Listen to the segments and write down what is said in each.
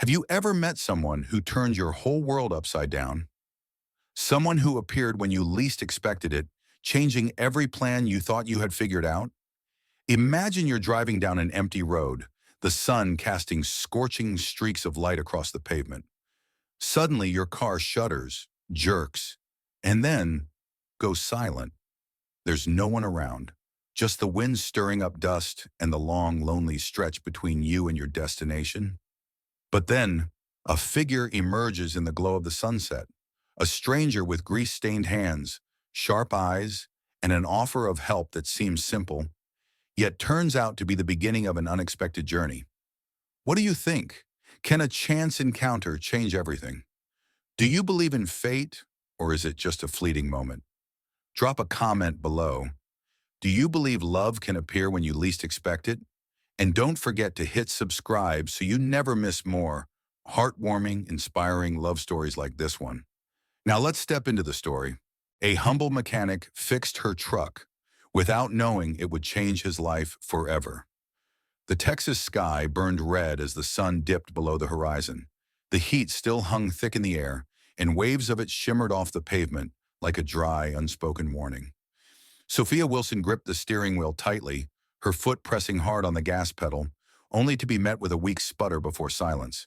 Have you ever met someone who turned your whole world upside down? Someone who appeared when you least expected it, changing every plan you thought you had figured out? Imagine you're driving down an empty road, the sun casting scorching streaks of light across the pavement. Suddenly, your car shudders, jerks, and then goes silent. There's no one around, just the wind stirring up dust and the long, lonely stretch between you and your destination. But then, a figure emerges in the glow of the sunset, a stranger with grease-stained hands, sharp eyes, and an offer of help that seems simple, yet turns out to be the beginning of an unexpected journey. What do you think? Can a chance encounter change everything? Do you believe in fate, or is it just a fleeting moment? Drop a comment below. Do you believe love can appear when you least expect it? And don't forget to hit subscribe so you never miss more heartwarming, inspiring love stories like this one. Now let's step into the story. A humble mechanic fixed her truck without knowing it would change his life forever. The Texas sky burned red as the sun dipped below the horizon. The heat still hung thick in the air, and waves of it shimmered off the pavement like a dry, unspoken warning. Sophia Wilson gripped the steering wheel tightly, her foot pressing hard on the gas pedal, only to be met with a weak sputter before silence.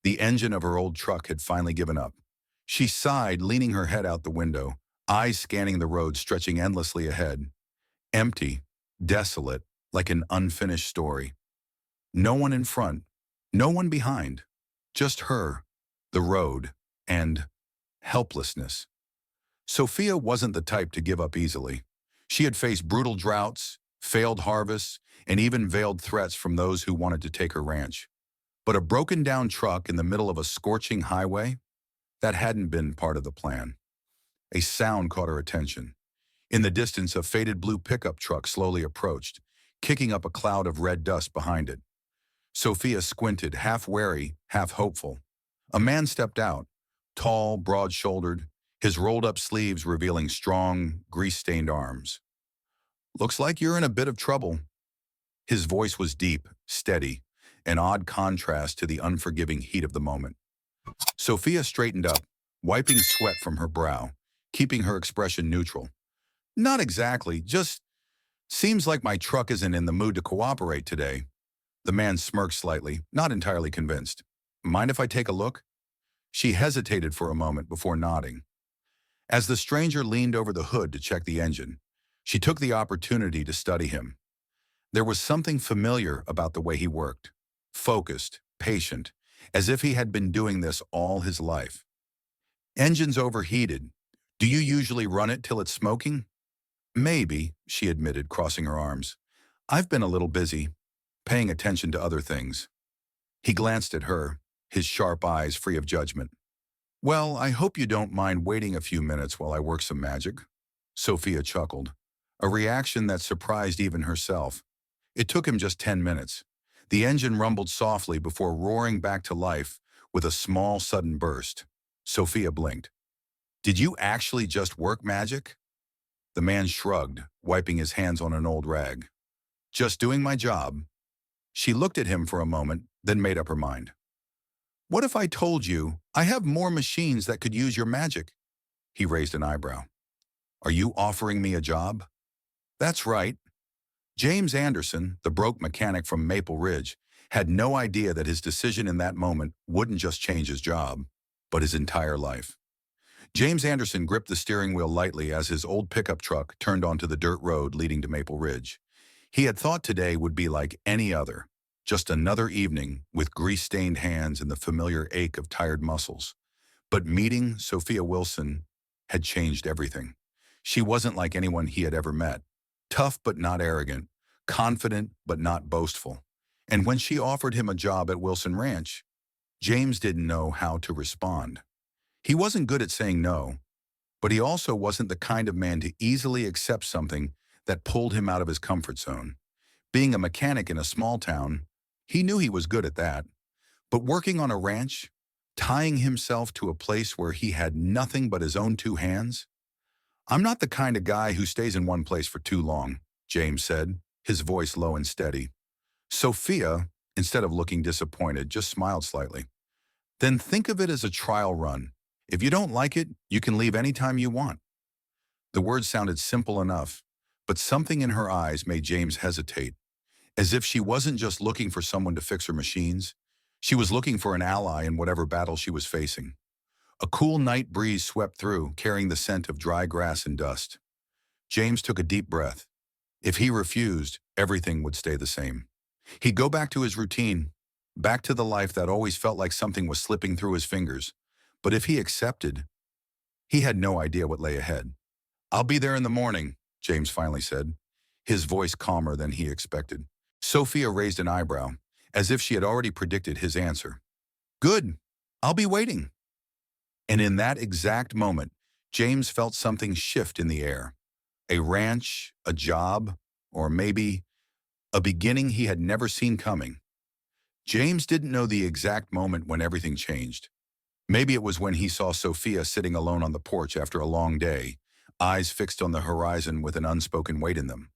The engine of her old truck had finally given up. She sighed, leaning her head out the window, eyes scanning the road stretching endlessly ahead. Empty, desolate, like an unfinished story. No one in front, no one behind. Just her, the road, and helplessness. Sophia wasn't the type to give up easily. She had faced brutal droughts, failed harvests, and even veiled threats from those who wanted to take her ranch. But a broken-down truck in the middle of a scorching highway? That hadn't been part of the plan. A sound caught her attention. In the distance, a faded blue pickup truck slowly approached, kicking up a cloud of red dust behind it. Sophia squinted, half wary, half hopeful. A man stepped out, tall, broad-shouldered, his rolled-up sleeves revealing strong, grease-stained arms. "Looks like you're in a bit of trouble." His voice was deep, steady, an odd contrast to the unforgiving heat of the moment. Sophia straightened up, wiping sweat from her brow, keeping her expression neutral. "Not exactly, just seems like my truck isn't in the mood to cooperate today." The man smirked slightly, not entirely convinced. "Mind if I take a look?" She hesitated for a moment before nodding. As the stranger leaned over the hood to check the engine, she took the opportunity to study him. There was something familiar about the way he worked. Focused, patient, as if he had been doing this all his life. "Engine's overheated. Do you usually run it till it's smoking?" "Maybe," she admitted, crossing her arms. "I've been a little busy, paying attention to other things." He glanced at her, his sharp eyes free of judgment. "Well, I hope you don't mind waiting a few minutes while I work some magic." Sophia chuckled, a reaction that surprised even herself. It took him just 10 minutes. The engine rumbled softly before roaring back to life with a small, sudden burst. Sophia blinked. "Did you actually just work magic?" The man shrugged, wiping his hands on an old rag. "Just doing my job." She looked at him for a moment, then made up her mind. "What if I told you I have more machines that could use your magic?" He raised an eyebrow. "Are you offering me a job?" "That's right." James Anderson, the broke mechanic from Maple Ridge, had no idea that his decision in that moment wouldn't just change his job, but his entire life. James Anderson gripped the steering wheel lightly as his old pickup truck turned onto the dirt road leading to Maple Ridge. He had thought today would be like any other, just another evening with grease-stained hands and the familiar ache of tired muscles. But meeting Sophia Wilson had changed everything. She wasn't like anyone he had ever met. Tough but not arrogant, confident but not boastful. And when she offered him a job at Wilson Ranch, James didn't know how to respond. He wasn't good at saying no, but he also wasn't the kind of man to easily accept something that pulled him out of his comfort zone. Being a mechanic in a small town, he knew he was good at that. But working on a ranch, tying himself to a place where he had nothing but his own two hands? "I'm not the kind of guy who stays in one place for too long," James said, his voice low and steady. Sophia, instead of looking disappointed, just smiled slightly. Then think of it as a trial run. If you don't like it, you can leave anytime you want. The words sounded simple enough, but something in her eyes made James hesitate, as if she wasn't just looking for someone to fix her machines. She was looking for an ally in whatever battle she was facing. A cool night breeze swept through, carrying the scent of dry grass and dust. James took a deep breath. If he refused, everything would stay the same. He'd go back to his routine, back to the life that always felt like something was slipping through his fingers. But if he accepted, he had no idea what lay ahead. "I'll be there in the morning," James finally said, his voice calmer than he expected. Sophia raised an eyebrow, as if she had already predicted his answer. "Good. I'll be waiting." And in that exact moment, James felt something shift in the air. A ranch, a job, or maybe a beginning he had never seen coming. James didn't know the exact moment when everything changed. Maybe it was when he saw Sophia sitting alone on the porch after a long day, eyes fixed on the horizon with an unspoken weight in them.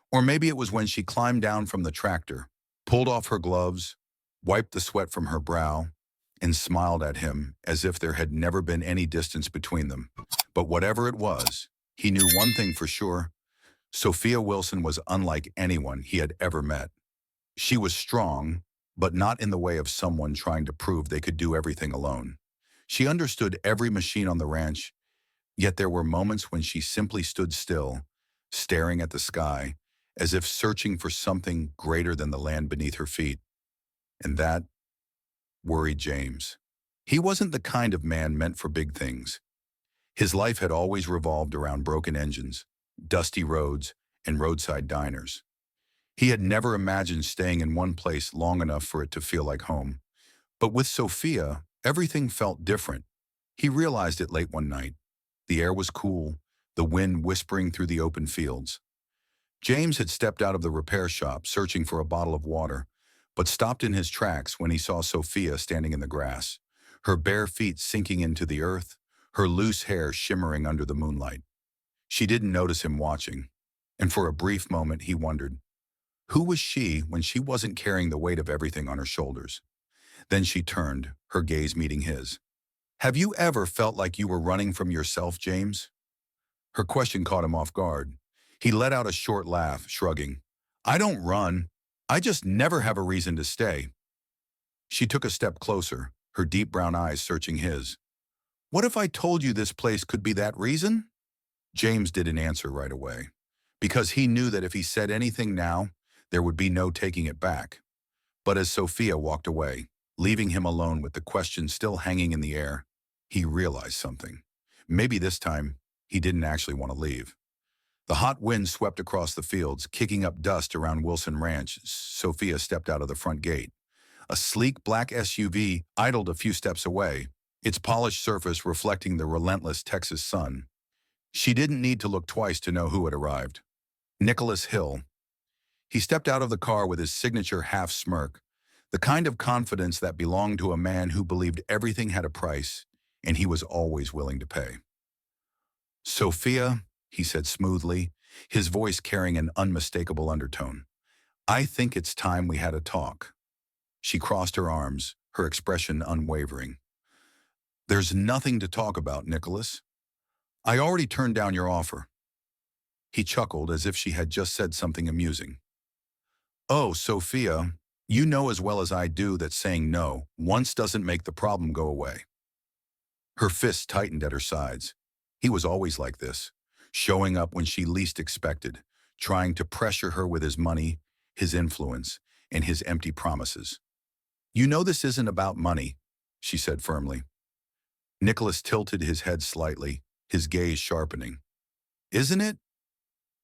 Or maybe it was when she climbed down from the tractor, pulled off her gloves, wiped the sweat from her brow, and smiled at him as if there had never been any distance between them. But whatever it was, he knew one thing for sure. Sophia Wilson was unlike anyone he had ever met. She was strong, but not in the way of someone trying to prove they could do everything alone. She understood every machine on the ranch, yet there were moments when she simply stood still, staring at the sky, as if searching for something greater than the land beneath her feet. And that worried James. He wasn't the kind of man meant for big things. His life had always revolved around broken engines, dusty roads, and roadside diners. He had never imagined staying in one place long enough for it to feel like home. But with Sophia, everything felt different. He realized it late one night. The air was cool, the wind whispering through the open fields. James had stepped out of the repair shop searching for a bottle of water, but stopped in his tracks when he saw Sophia standing in the grass, her bare feet sinking into the earth, her loose hair shimmering under the moonlight. She didn't notice him watching, and for a brief moment he wondered, who was she when she wasn't carrying the weight of everything on her shoulders? Then she turned, her gaze meeting his. "Have you ever felt like you were running from yourself, James?" Her question caught him off guard. He let out a short laugh, shrugging. "I don't run. I just never have a reason to stay." She took a step closer, her deep brown eyes searching his. "What if I told you this place could be that reason?" James didn't answer right away, because he knew that if he said anything now, there would be no taking it back. But as Sophia walked away, leaving him alone with the question still hanging in the air, he realized something. Maybe this time, he didn't actually want to leave. The hot wind swept across the fields, kicking up dust around Wilson Ranch. Sophia stepped out of the front gate. A sleek black SUV idled a few steps away, its polished surface reflecting the relentless Texas sun. She didn't need to look twice to know who had arrived. Nicholas Hill. He stepped out of the car with his signature half smirk, the kind of confidence that belonged to a man who believed everything had a price, and he was always willing to pay. "Sophia," he said smoothly, his voice carrying an unmistakable undertone, "I think it's time we had a talk." She crossed her arms, her expression unwavering. "There's nothing to talk about, Nicholas. I already turned down your offer." He chuckled as if she had just said something amusing. "Oh, Sophia, you know as well as I do that saying no once doesn't make the problem go away." Her fists tightened at her sides. He was always like this, showing up when she least expected, trying to pressure her with his money, his influence, and his empty promises. "You know this isn't about money," she said firmly. Nicholas tilted his head slightly, his gaze sharpening. "Isn't it?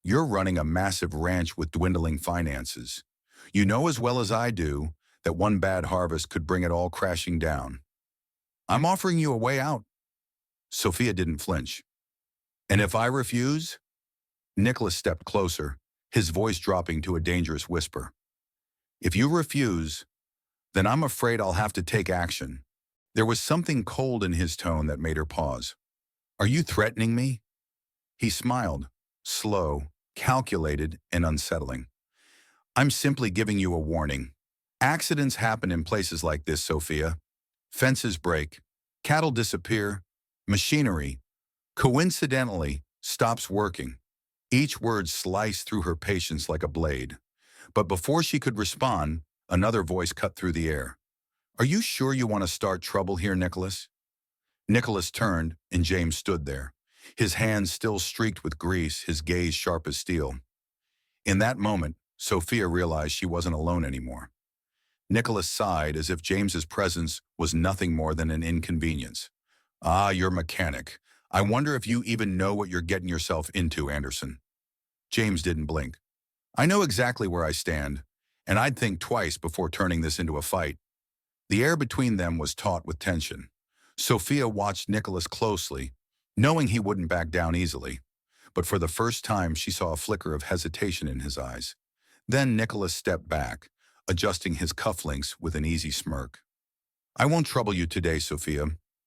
You're running a massive ranch with dwindling finances. You know as well as I do that one bad harvest could bring it all crashing down. I'm offering you a way out." Sophia didn't flinch. "And if I refuse?" Nicholas stepped closer, his voice dropping to a dangerous whisper. "If you refuse, then I'm afraid I'll have to take action." There was something cold in his tone that made her pause. "Are you threatening me?" He smiled, slow, calculated, and unsettling. "I'm simply giving you a warning. Accidents happen in places like this, Sophia. Fences break, cattle disappear, machinery, coincidentally, stops working. Each word sliced through her patience like a blade. But before she could respond, another voice cut through the air. Are you sure you want to start trouble here, Nicholas? Nicholas turned, and James stood there, his hands still streaked with grease, his gaze sharp as steel. In that moment, Sophia realized she wasn't alone anymore. Nicholas sighed as if James's presence was nothing more than an inconvenience. Ah, you're mechanic. I wonder if you even know what you're getting yourself into, Anderson. James didn't blink. I know exactly where I stand, and I'd think twice before turning this into a fight. The air between them was taut with tension. Sophia watched Nicholas closely, knowing he wouldn't back down easily. But for the first time, she saw a flicker of hesitation in his eyes. Then Nicholas stepped back, adjusting his cufflinks with an easy smirk. I won't trouble you today, Sophia,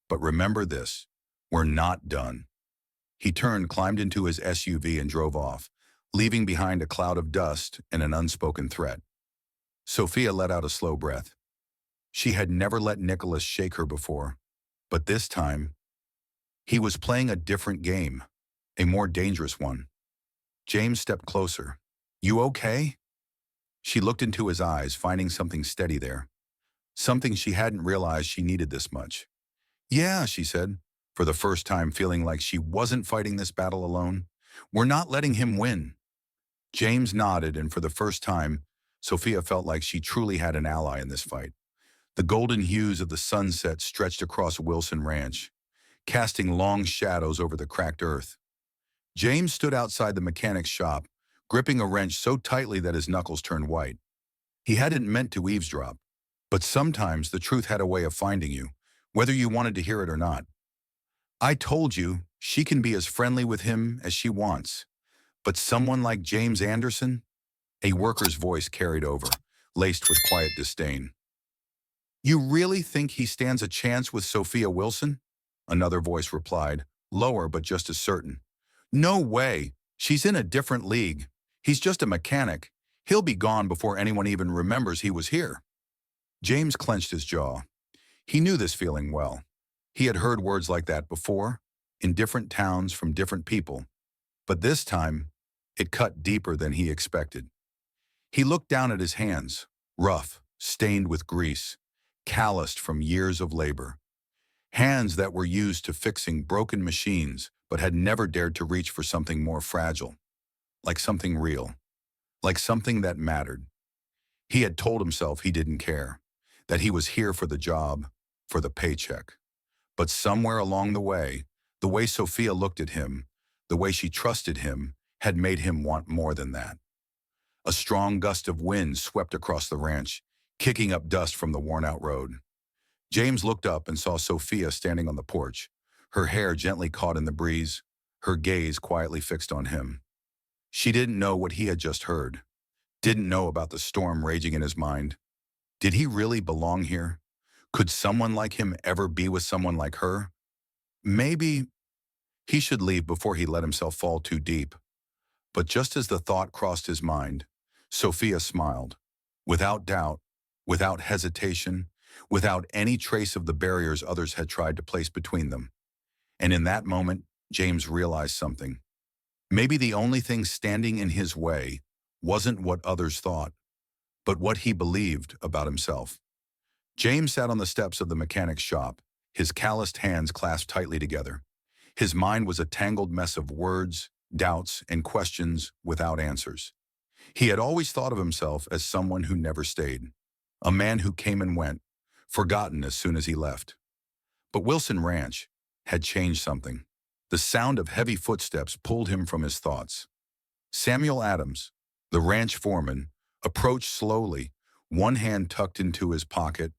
but remember this. We're not done. He turned, climbed into his SUV and drove off, leaving behind a cloud of dust and an unspoken threat. Sophia let out a slow breath. She had never let Nicholas shake her before, but this time, he was playing a different game, a more dangerous one. James stepped closer. You okay? She looked into his eyes, finding something steady there, something she hadn't realized she needed this much. Yeah, she said, for the first time feeling like she wasn't fighting this battle alone. We're not letting him win. James nodded, and for the first time, Sophia felt like she truly had an ally in this fight. The golden hues of the sunset stretched across Wilson Ranch, casting long shadows over the cracked earth. James stood outside the mechanic's shop, gripping a wrench so tightly that his knuckles turned white. He hadn't meant to eavesdrop, but sometimes the truth had a way of finding you, whether you wanted to hear it or not. I told you, she can be as friendly with him as she wants. But someone like James Anderson? A worker's voice carried over, laced with quiet disdain. You really think he stands a chance with Sophia Wilson? Another voice replied, lower but just as certain. No way. She's in a different league. He's just a mechanic. He'll be gone before anyone even remembers he was here. James clenched his jaw. He knew this feeling well. He had heard words like that before, in different towns from different people. But this time, it cut deeper than he expected. He looked down at his hands, rough, stained with grease, calloused from years of labor. Hands that were used to fixing broken machines but had never dared to reach for something more fragile, like something real, like something that mattered. He had told himself he didn't care, that he was here for the job, for the paycheck. But somewhere along the way Sophia looked at him, the way she trusted him, had made him want more than that. A strong gust of wind swept across the ranch, kicking up dust from the worn-out road. James looked up and saw Sophia standing on the porch, her hair gently caught in the breeze, her gaze quietly fixed on him. She didn't know what he had just heard, didn't know about the storm raging in his mind. Did he really belong here? Could someone like him ever be with someone like her? Maybe he should leave before he let himself fall too deep. But just as the thought crossed his mind, Sophia smiled. Without doubt, without hesitation, without any trace of the barriers others had tried to place between them. And in that moment, James realized something. Maybe the only thing standing in his way wasn't what others thought, but what he believed about himself. James sat on the steps of the mechanic's shop, his calloused hands clasped tightly together. His mind was a tangled mess of words, doubts, and questions without answers. He had always thought of himself as someone who never stayed, a man who came and went, forgotten as soon as he left. But Wilson Ranch had changed something. The sound of heavy footsteps pulled him from his thoughts. Samuel Adams, the ranch foreman, approached slowly, one hand tucked into his pocket,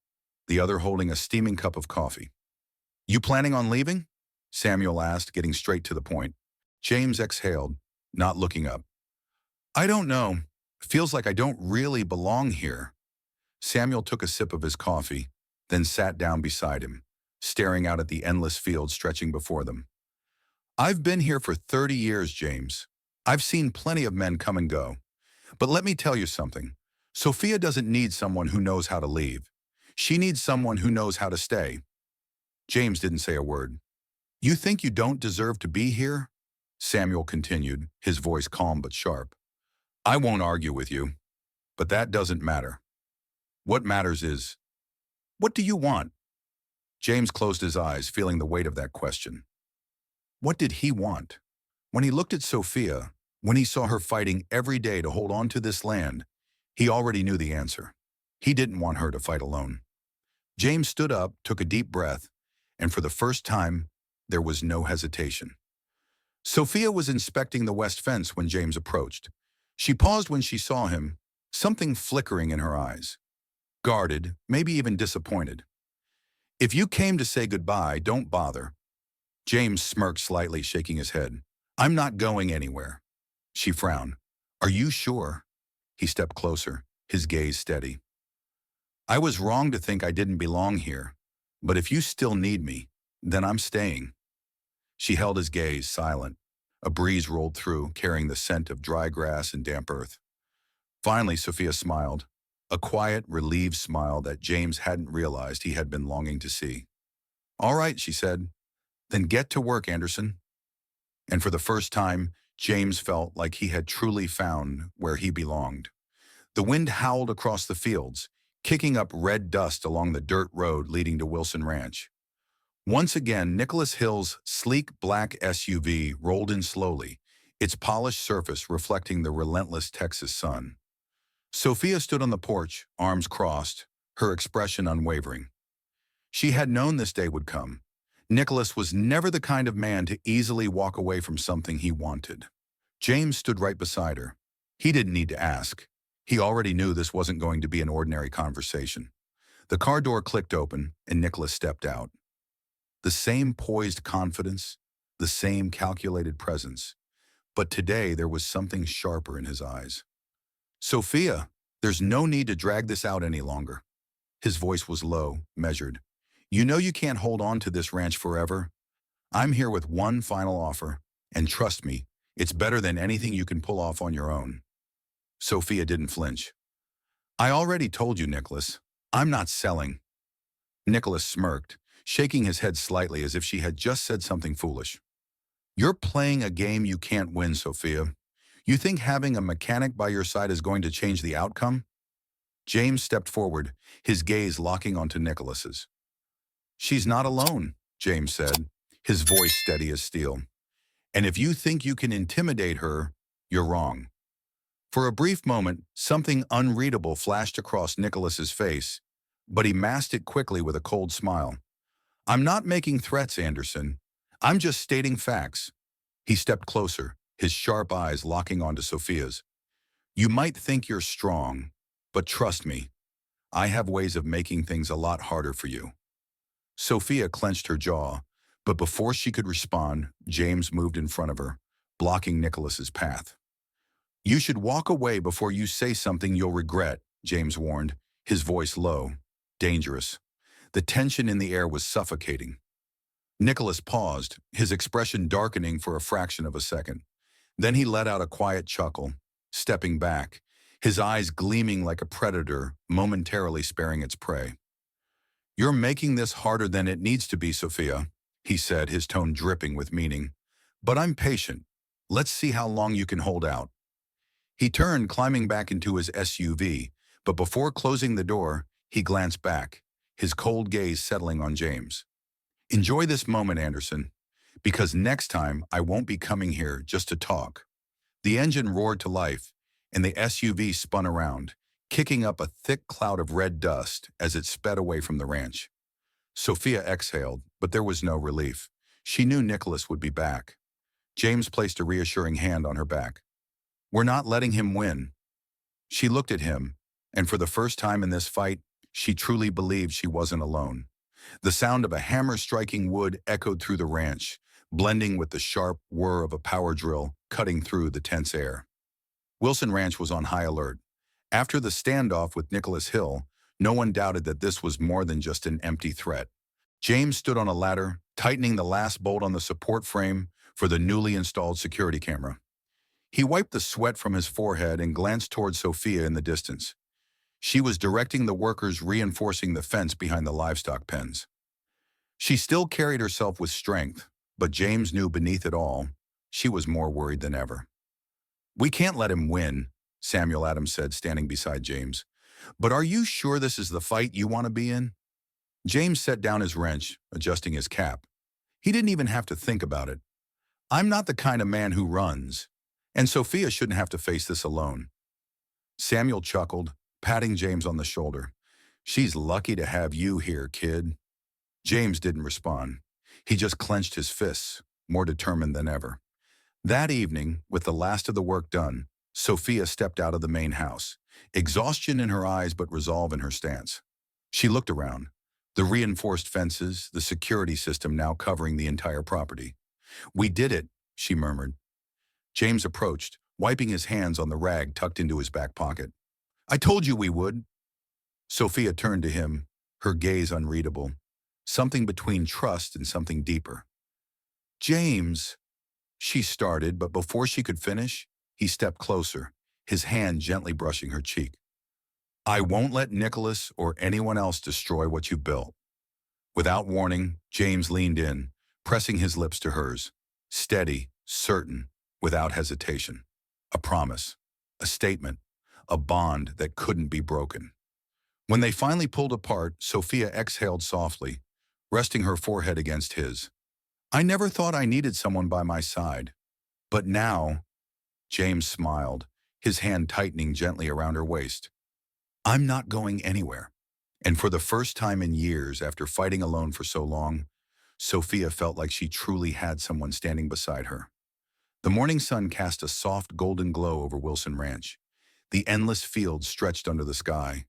the other holding a steaming cup of coffee. You planning on leaving? Samuel asked, getting straight to the point. James exhaled, not looking up. I don't know. Feels like I don't really belong here. Samuel took a sip of his coffee, then sat down beside him, staring out at the endless field stretching before them. I've been here for 30 years, James. I've seen plenty of men come and go. But let me tell you something. Sophia doesn't need someone who knows how to leave. She needs someone who knows how to stay. James didn't say a word. You think you don't deserve to be here? Samuel continued, his voice calm but sharp. I won't argue with you, but that doesn't matter. What matters is, what do you want? James closed his eyes, feeling the weight of that question. What did he want? When he looked at Sophia, when he saw her fighting every day to hold on to this land, he already knew the answer. He didn't want her to fight alone. James stood up, took a deep breath, and for the first time, there was no hesitation. Sophia was inspecting the west fence when James approached. She paused when she saw him, something flickering in her eyes. Guarded, maybe even disappointed. If you came to say goodbye, don't bother. James smirked slightly, shaking his head. I'm not going anywhere. She frowned. Are you sure? He stepped closer, his gaze steady. I was wrong to think I didn't belong here, but if you still need me, then I'm staying. She held his gaze, silent. A breeze rolled through, carrying the scent of dry grass and damp earth. Finally, Sophia smiled, a quiet, relieved smile that James hadn't realized he had been longing to see. All right, she said. Then get to work, Anderson. And for the first time, James felt like he had truly found where he belonged. The wind howled across the fields, kicking up red dust along the dirt road leading to Wilson Ranch. Once again, Nicholas Hill's sleek black SUV rolled in slowly, its polished surface reflecting the relentless Texas sun. Sophia stood on the porch, arms crossed, her expression unwavering. She had known this day would come. Nicholas was never the kind of man to easily walk away from something he wanted. James stood right beside her. He didn't need to ask. He already knew this wasn't going to be an ordinary conversation. The car door clicked open, and Nicholas stepped out. The same poised confidence, the same calculated presence. But today there was something sharper in his eyes. Sophia, there's no need to drag this out any longer. His voice was low, measured. You know you can't hold on to this ranch forever. I'm here with one final offer, and trust me, it's better than anything you can pull off on your own. Sophia didn't flinch. I already told you, Nicholas. I'm not selling. Nicholas smirked, shaking his head slightly as if she had just said something foolish. You're playing a game you can't win, Sophia. You think having a mechanic by your side is going to change the outcome? James stepped forward, his gaze locking onto Nicholas's. She's not alone, James said, his voice steady as steel. And if you think you can intimidate her, you're wrong. For a brief moment, something unreadable flashed across Nicholas's face, but he masked it quickly with a cold smile. I'm not making threats, Anderson. I'm just stating facts. He stepped closer, his sharp eyes locking onto Sophia's. You might think you're strong, but trust me, I have ways of making things a lot harder for you. Sophia clenched her jaw, but before she could respond, James moved in front of her, blocking Nicholas's path. You should walk away before you say something you'll regret, James warned, his voice low, dangerous. The tension in the air was suffocating. Nicholas paused, his expression darkening for a fraction of a second. Then he let out a quiet chuckle, stepping back, his eyes gleaming like a predator momentarily sparing its prey. You're making this harder than it needs to be, Sophia, he said, his tone dripping with meaning. But I'm patient. Let's see how long you can hold out. He turned, climbing back into his SUV, but before closing the door, he glanced back, his cold gaze settling on James. Enjoy this moment, Anderson, because next time I won't be coming here just to talk. The engine roared to life, and the SUV spun around, kicking up a thick cloud of red dust as it sped away from the ranch. Sophia exhaled, but there was no relief. She knew Nicholas would be back. James placed a reassuring hand on her back. We're not letting him win. She looked at him, and for the first time in this fight, she truly believed she wasn't alone. The sound of a hammer striking wood echoed through the ranch, blending with the sharp whir of a power drill cutting through the tense air. Wilson Ranch was on high alert. After the standoff with Nicholas Hill, no one doubted that this was more than just an empty threat. James stood on a ladder, tightening the last bolt on the support frame for the newly installed security camera. He wiped the sweat from his forehead and glanced toward Sophia in the distance. She was directing the workers reinforcing the fence behind the livestock pens. She still carried herself with strength, but James knew beneath it all, she was more worried than ever. "We can't let him win," Samuel Adams said, standing beside James. "But are you sure this is the fight you want to be in?" James set down his wrench, adjusting his cap. He didn't even have to think about it. "I'm not the kind of man who runs, and Sophia shouldn't have to face this alone." Samuel chuckled, patting James on the shoulder. "She's lucky to have you here, kid." James didn't respond. He just clenched his fists, more determined than ever. That evening, with the last of the work done, Sophia stepped out of the main house, exhaustion in her eyes but resolve in her stance. She looked around. The reinforced fences, the security system now covering the entire property. "We did it," she murmured. James approached, wiping his hands on the rag tucked into his back pocket. "I told you we would." Sophia turned to him, her gaze unreadable, something between trust and something deeper. "James," she started, but before she could finish, he stepped closer, his hand gently brushing her cheek. "I won't let Nicholas or anyone else destroy what you built." Without warning, James leaned in, pressing his lips to hers, steady, certain, without hesitation. A promise, a statement, a bond that couldn't be broken. When they finally pulled apart, Sophia exhaled softly, resting her forehead against his. "I never thought I needed someone by my side. But now," James smiled, his hand tightening gently around her waist, "I'm not going anywhere." And for the first time in years, after fighting alone for so long, Sophia felt like she truly had someone standing beside her. The morning sun cast a soft golden glow over Wilson Ranch. The endless fields stretched under the sky.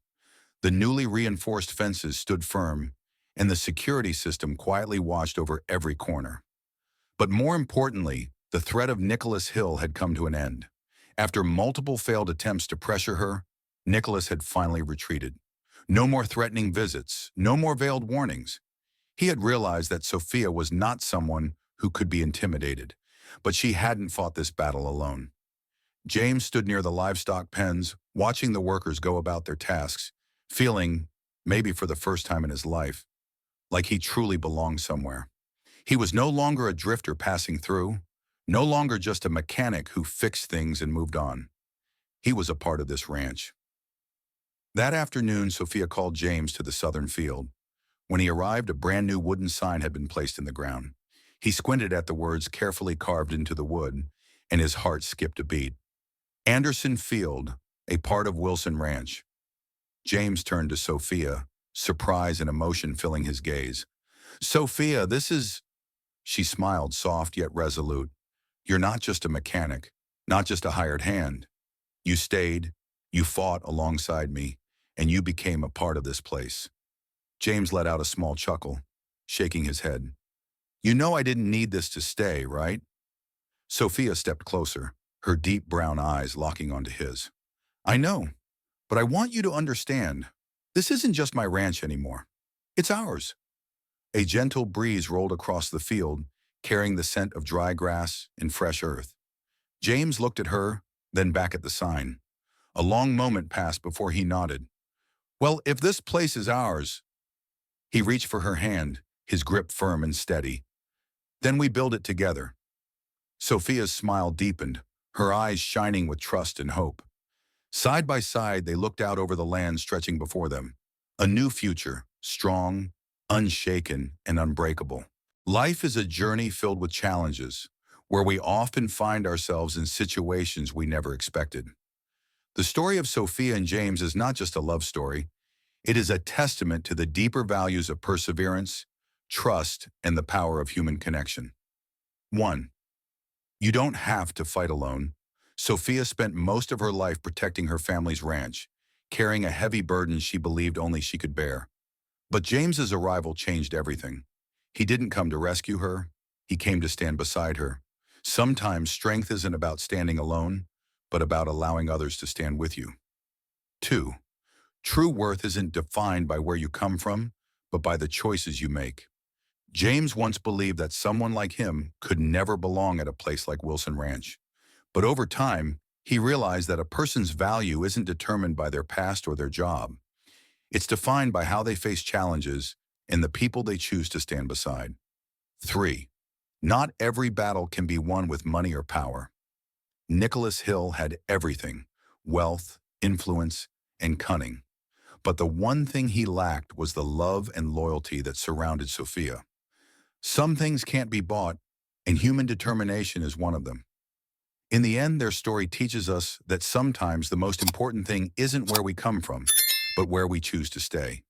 The newly reinforced fences stood firm, and the security system quietly watched over every corner. But more importantly, the threat of Nicholas Hill had come to an end. After multiple failed attempts to pressure her, Nicholas had finally retreated. No more threatening visits, no more veiled warnings. He had realized that Sophia was not someone who could be intimidated, but she hadn't fought this battle alone. James stood near the livestock pens, watching the workers go about their tasks, feeling, maybe for the first time in his life, like he truly belonged somewhere. He was no longer a drifter passing through, no longer just a mechanic who fixed things and moved on. He was a part of this ranch. That afternoon, Sophia called James to the southern field. When he arrived, a brand new wooden sign had been placed in the ground. He squinted at the words carefully carved into the wood, and his heart skipped a beat. "Anderson Field, a part of Wilson Ranch." James turned to Sophia, surprise and emotion filling his gaze. "Sophia, this is—" She smiled, soft yet resolute. "You're not just a mechanic, not just a hired hand. You stayed, you fought alongside me, and you became a part of this place." James let out a small chuckle, shaking his head. "You know I didn't need this to stay, right?" Sophia stepped closer, her deep brown eyes locking onto his. "I know, but I want you to understand, this isn't just my ranch anymore. It's ours." A gentle breeze rolled across the field, carrying the scent of dry grass and fresh earth. James looked at her, then back at the sign. A long moment passed before he nodded. "Well, if this place is ours—" He reached for her hand, his grip firm and steady. "Then we build it together." Sophia's smile deepened, her eyes shining with trust and hope. Side by side, they looked out over the land stretching before them. A new future, strong, unshaken, and unbreakable. Life is a journey filled with challenges, where we often find ourselves in situations we never expected. The story of Sophia and James is not just a love story. It is a testament to the deeper values of perseverance, trust, and the power of human connection. 1. You don't have to fight alone. Sophia spent most of her life protecting her family's ranch, carrying a heavy burden she believed only she could bear. But James's arrival changed everything. He didn't come to rescue her. He came to stand beside her. Sometimes strength isn't about standing alone, but about allowing others to stand with you. 2. True worth isn't defined by where you come from, but by the choices you make. James once believed that someone like him could never belong at a place like Wilson Ranch. But over time, He realized that a person's value isn't determined by their past or their job. It's defined by how they face challenges and the people they choose to stand beside. 3. Not every battle can be won with money or power. Nicholas Hill had everything: wealth, influence, and cunning. But the one thing he lacked was the love and loyalty that surrounded Sophia. Some things can't be bought, and human determination is one of them. In the end, their story teaches us that sometimes the most important thing isn't where we come from, but where we choose to stay.